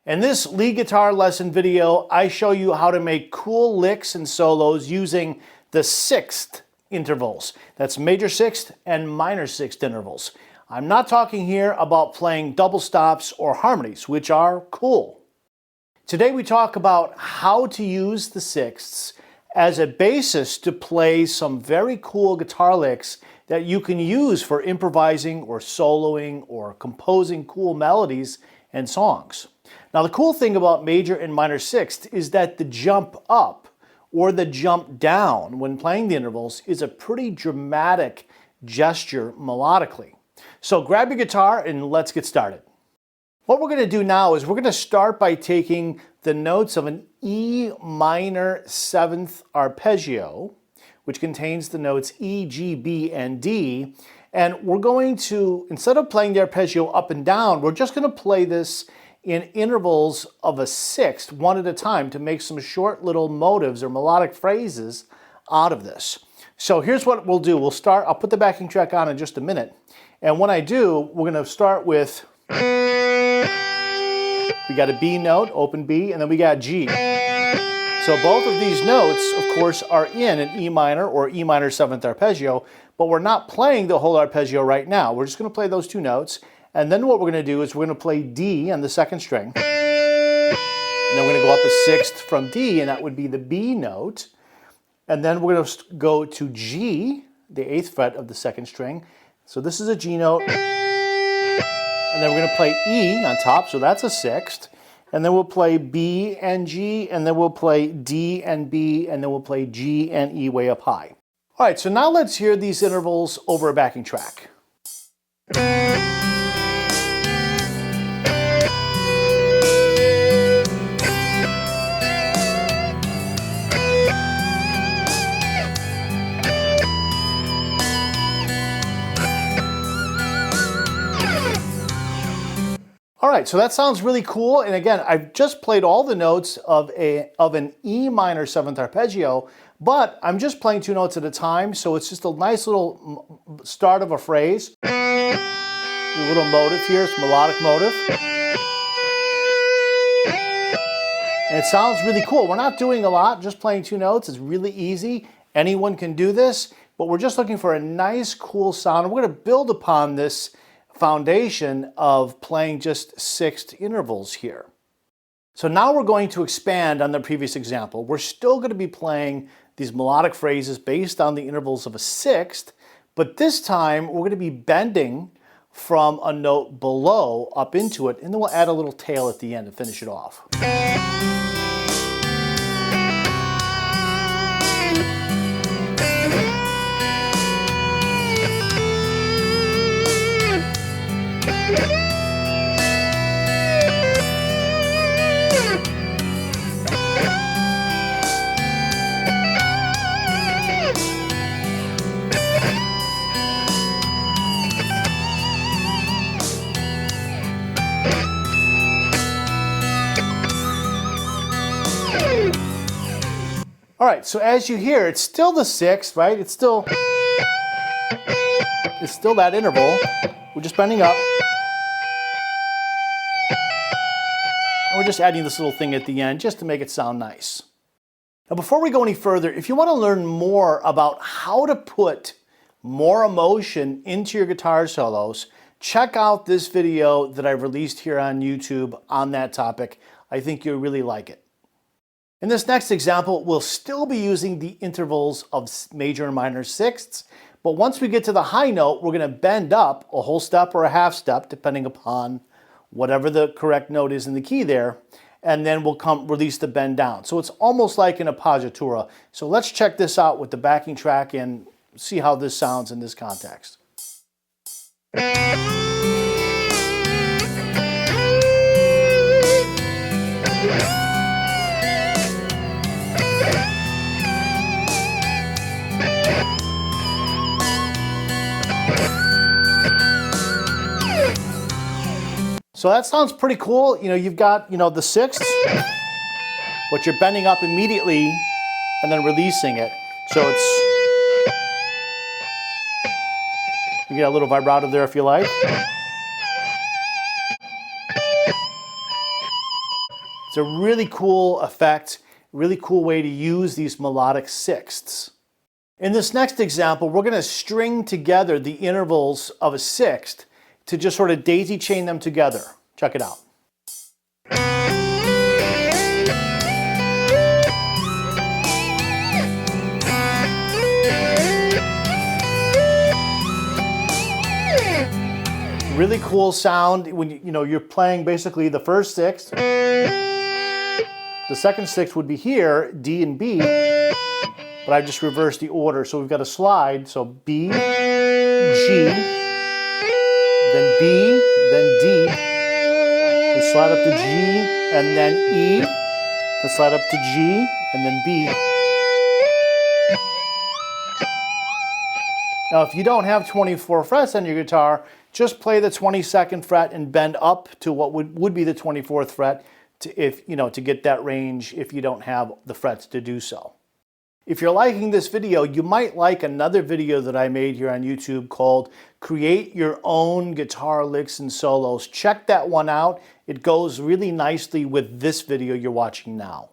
In this lead guitar lesson video, I show you how to make cool licks and solos using the sixth intervals. That's major sixth and minor sixth intervals. I'm not talking here about playing double stops or harmonies, which are cool. Today we talk about how to use the sixths as a basis to play some very cool guitar licks that you can use for improvising or soloing or composing cool melodies and songs. Now the cool thing about major and minor sixth is that the jump up or the jump down when playing the intervals is a pretty dramatic gesture melodically. So grab your guitar and let's get started. What we're going to do now is we're going to start by taking the notes of an E minor seventh arpeggio, which contains the notes E, G, B, and D, and we're going to, instead of playing the arpeggio up and down, we're just going to play this in intervals of a sixth, one at a time, to make some short little motives or melodic phrases out of this. So here's what we'll do. I'll put the backing track on in just a minute, and when I do, we're going to start with, we got a B note, open B, and then we got G. So both of these notes, of course, are in an E minor or E minor seventh arpeggio, but we're not playing the whole arpeggio right now. We're just going to play those two notes, and then what we're going to do is we're going to play D on the second string, and then we're going to go up a sixth from D, and that would be the B note, and then we're going to go to G, the eighth fret of the second string. So this is a G note, and then we're going to play E on top, so that's a sixth. And then we'll play B and G, and then we'll play D and B, and then we'll play G and E way up high. All right, so now let's hear these intervals over a backing track. All right, so that sounds really cool. And again, I've just played all the notes of an E minor seventh arpeggio, but I'm just playing two notes at a time, so it's just a nice little start of a phrase. A little motive here, it's melodic motive. And it sounds really cool. We're not doing a lot, just playing two notes. It's really easy. Anyone can do this, but we're just looking for a nice, cool sound. And we're going to build upon this foundation of playing just sixth intervals here. So now we're going to expand on the previous example. We're still going to be playing these melodic phrases based on the intervals of a sixth, but this time we're going to be bending from a note below up into it, and then we'll add a little tail at the end to finish it off. All right, so as you hear, it's still the sixth, right? It's still that interval. We're just bending up. And we're just adding this little thing at the end just to make it sound nice. Now, before we go any further, if you want to learn more about how to put more emotion into your guitar solos, check out this video that I've released here on YouTube on that topic. I think you'll really like it. In this next example, we'll still be using the intervals of major and minor sixths, but once we get to the high note, we're going to bend up a whole step or a half step, depending upon whatever the correct note is in the key there, and then we'll release the bend down. So it's almost like an Appoggiatura. So let's check this out with the backing track and see how this sounds in this context. So that sounds pretty cool. You know, you've got, the sixths, but you're bending up immediately and then releasing it. So it's, you get a little vibrato there if you like. It's a really cool effect, really cool way to use these melodic sixths. In this next example, we're going to string together the intervals of a sixth to just sort of daisy chain them together. Check it out. Really cool sound when you're playing basically the first sixth. The second sixth would be here, D and B, but I just reversed the order. So we've got a slide, so B, G, then B, then D, then slide up to G, and then E, then slide up to G, and then B. Now, if you don't have 24 frets on your guitar, just play the 22nd fret and bend up to what would be the 24th fret to get that range if you don't have the frets to do so. If you're liking this video, you might like another video that I made here on YouTube called Create Your Own Guitar Licks and Solos. Check that one out. It goes really nicely with this video you're watching now.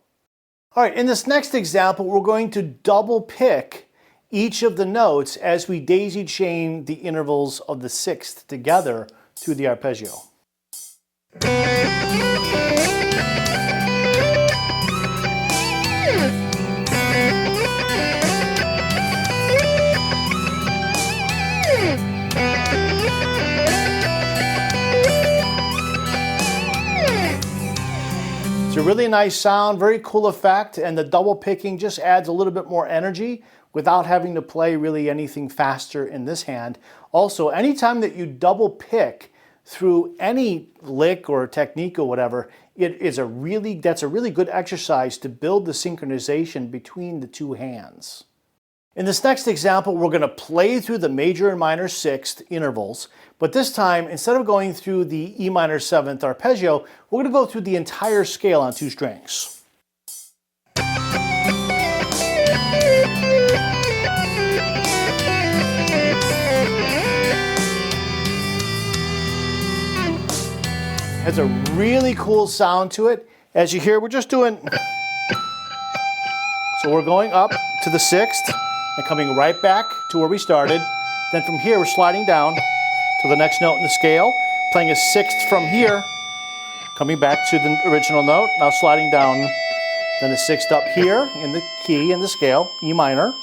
All right, in this next example, we're going to double pick each of the notes as we daisy chain the intervals of the sixth together through the arpeggio. It's a really nice sound, very cool effect, and the double picking just adds a little bit more energy without having to play really anything faster in this hand. Also, anytime that you double pick through any lick or technique or whatever, that's a really good exercise to build the synchronization between the two hands. In this next example, we're going to play through the major and minor sixth intervals, but this time, instead of going through the E minor seventh arpeggio, we're going to go through the entire scale on two strings. Has a really cool sound to it. As you hear, we're just doing... So we're going up to the sixth and coming right back to where we started. Then from here, we're sliding down to the next note in the scale, playing a sixth from here, coming back to the original note, now sliding down, then a sixth up here in the key in the scale, E minor.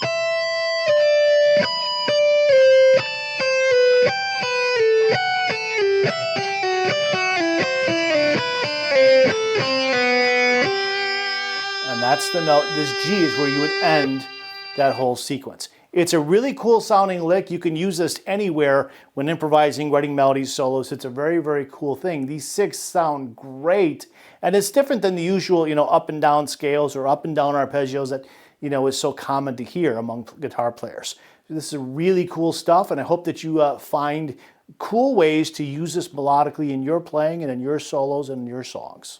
And that's the note, this G is where you would end that whole sequence. It's a really cool sounding lick. You can use this anywhere when improvising, writing melodies, solos. It's a very, very cool thing. These sixths sound great. And it's different than the usual, up and down scales or up and down arpeggios that, is so common to hear among guitar players. This is really cool stuff, and I hope that you find cool ways to use this melodically in your playing and in your solos and in your songs.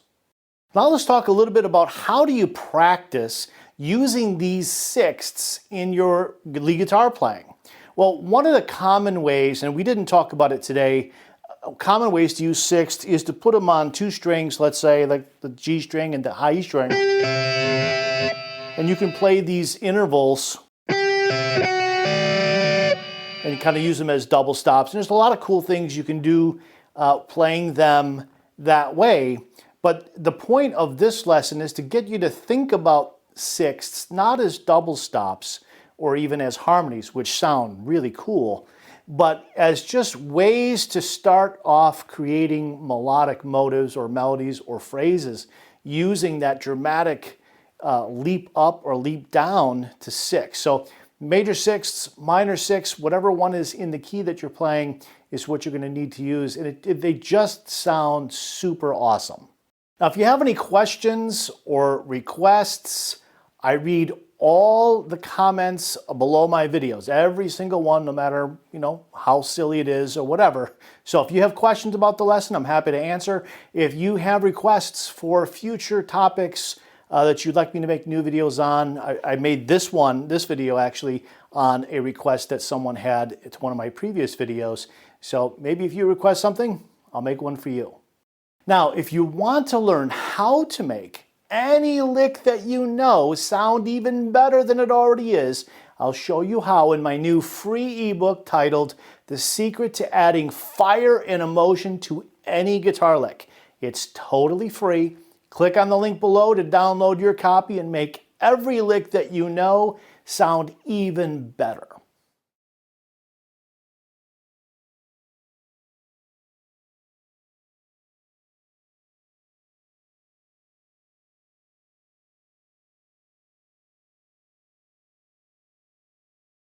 Now let's talk a little bit about how do you practice using these sixths in your lead guitar playing. Well, one of the common ways, and we didn't talk about it today, common ways to use sixths is to put them on two strings, let's say like the G string and the high E string. And you can play these intervals and kind of use them as double stops. And there's a lot of cool things you can do playing them that way. But the point of this lesson is to get you to think about sixths not as double stops or even as harmonies, which sound really cool, but as just ways to start off creating melodic motives or melodies or phrases using that dramatic leap up or leap down to six. So major sixths, minor sixths, whatever one is in the key that you're playing is what you're going to need to use. And they just sound super awesome. Now, if you have any questions or requests, I read all the comments below my videos, every single one, no matter, how silly it is or whatever. So if you have questions about the lesson, I'm happy to answer. If you have requests for future topics that you'd like me to make new videos on, I made this video actually, on a request that someone had. It's one of my previous videos. So maybe if you request something, I'll make one for you. Now, if you want to learn how to make any lick that you know sound even better than it already is, I'll show you how in my new free ebook titled The Secret to Adding Fire and Emotion to Any Guitar Lick. It's totally free. Click on the link below to download your copy and make every lick that you know sound even better.